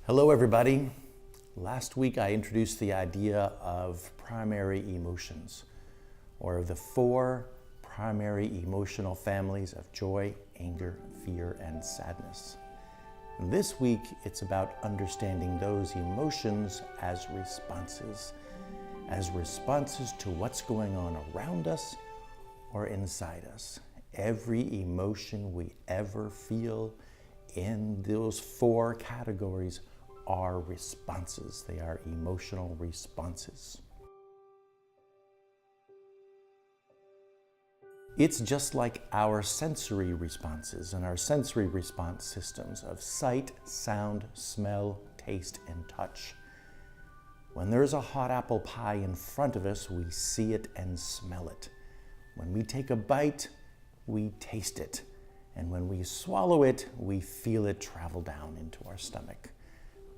Hello, everybody. Last week I introduced the idea of primary emotions, or the four primary emotional families of joy, anger, fear, and sadness. This week it's about understanding those emotions as responses to what's going on around us or inside us. Every emotion we ever feel in those four categories are responses. They are emotional responses. It's just like our sensory responses and our sensory response systems of sight, sound, smell, taste, and touch. When there's a hot apple pie in front of us, we see it and smell it. When we take a bite, we taste it. And when we swallow it, we feel it travel down into our stomach.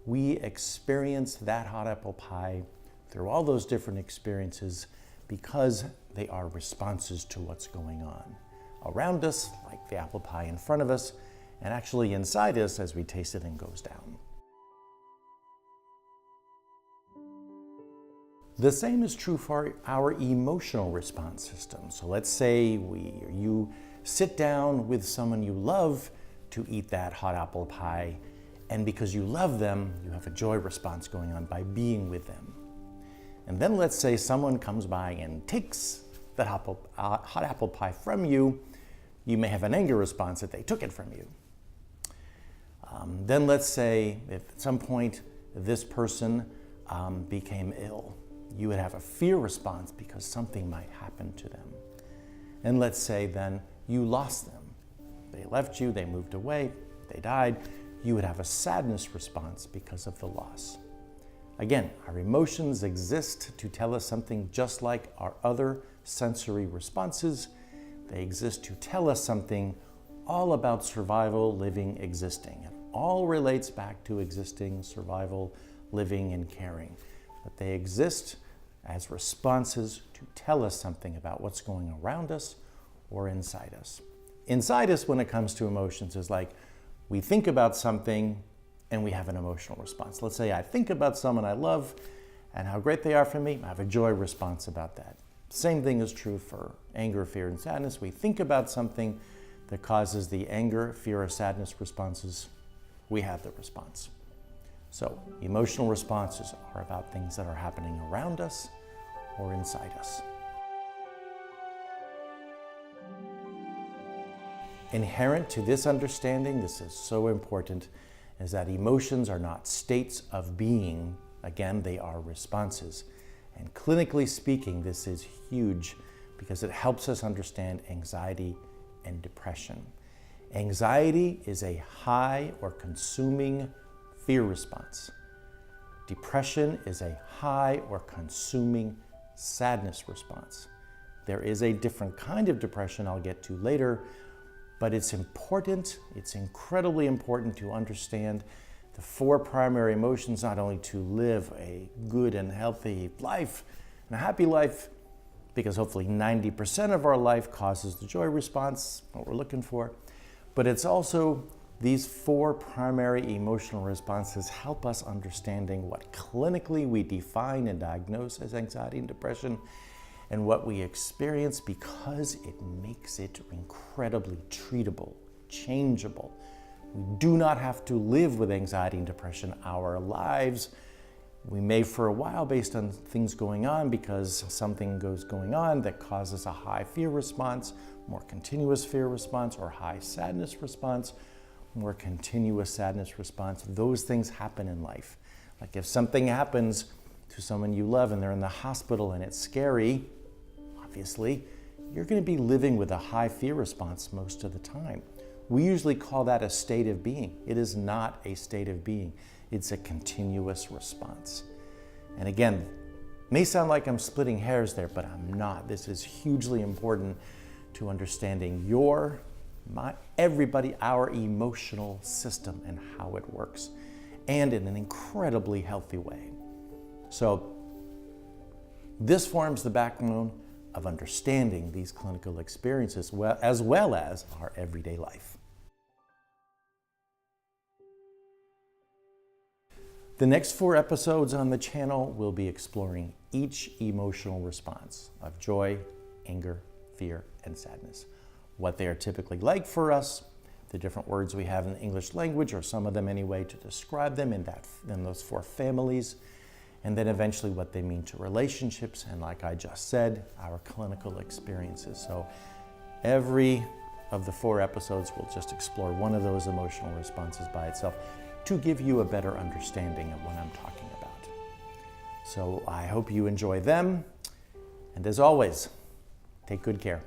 We experience that hot apple pie through all those different experiences because they are responses to what's going on around us, like the apple pie in front of us, and actually inside us as we taste it and goes down. The same is true for our emotional response system. So let's say you sit down with someone you love to eat that hot apple pie, and because you love them, you have a joy response going on by being with them. And then let's say someone comes by and takes that hot apple pie from you. You may have an anger response that they took it from you. Then let's say if at some point this person became ill, you would have a fear response because something might happen to them. And let's say then you lost them. They left you, they moved away, they died. You would have a sadness response because of the loss. Again, our emotions exist to tell us something just like our other sensory responses. They exist to tell us something all about survival, living, existing. It all relates back to existing, survival, living, and caring. But they exist as responses to tell us something about what's going around us or inside us. Inside us, when it comes to emotions, is like we think about something and we have an emotional response. Let's say I think about someone I love and how great they are for me. I have a joy response about that. Same thing is true for anger, fear, and sadness. We think about something that causes the anger, fear, or sadness responses. We have the response. So emotional responses are about things that are happening around us or inside us. Inherent to this understanding, this is so important, is that emotions are not states of being. Again, they are responses. And clinically speaking, this is huge because it helps us understand anxiety and depression. Anxiety is a high or consuming fear response. Depression is a high or consuming sadness response. There is a different kind of depression I'll get to later, but it's important, it's incredibly important to understand the four primary emotions, not only to live a good and healthy life and a happy life, because hopefully 90% of our life causes the joy response, what we're looking for, but it's also these four primary emotional responses help us understanding what clinically we define and diagnose as anxiety and depression, and what we experience because it makes it incredibly treatable, changeable. We do not have to live with anxiety and depression our lives. We may for a while based on things going on because something going on that causes a high fear response, more continuous fear response, or high sadness response, more continuous sadness response. Those things happen in life. Like if something happens to someone you love and they're in the hospital and it's scary, obviously, you're going to be living with a high fear response most of the time. We usually call that a state of being. It is not a state of being. It's a continuous response. And again, may sound like I'm splitting hairs there, but I'm not. This is hugely important to understanding everybody, our emotional system and how it works, and in an incredibly healthy way. So this forms the backbone of understanding these clinical experiences as well as our everyday life. The next 4 episodes on the channel will be exploring each emotional response of joy, anger, fear, and sadness. What they are typically like for us, the different words we have in the English language, or some of them anyway, to describe them in those 4 families, and then eventually what they mean to relationships, and like I just said, our clinical experiences. So every of the 4 episodes will just explore one of those emotional responses by itself to give you a better understanding of what I'm talking about. So I hope you enjoy them, and as always, take good care.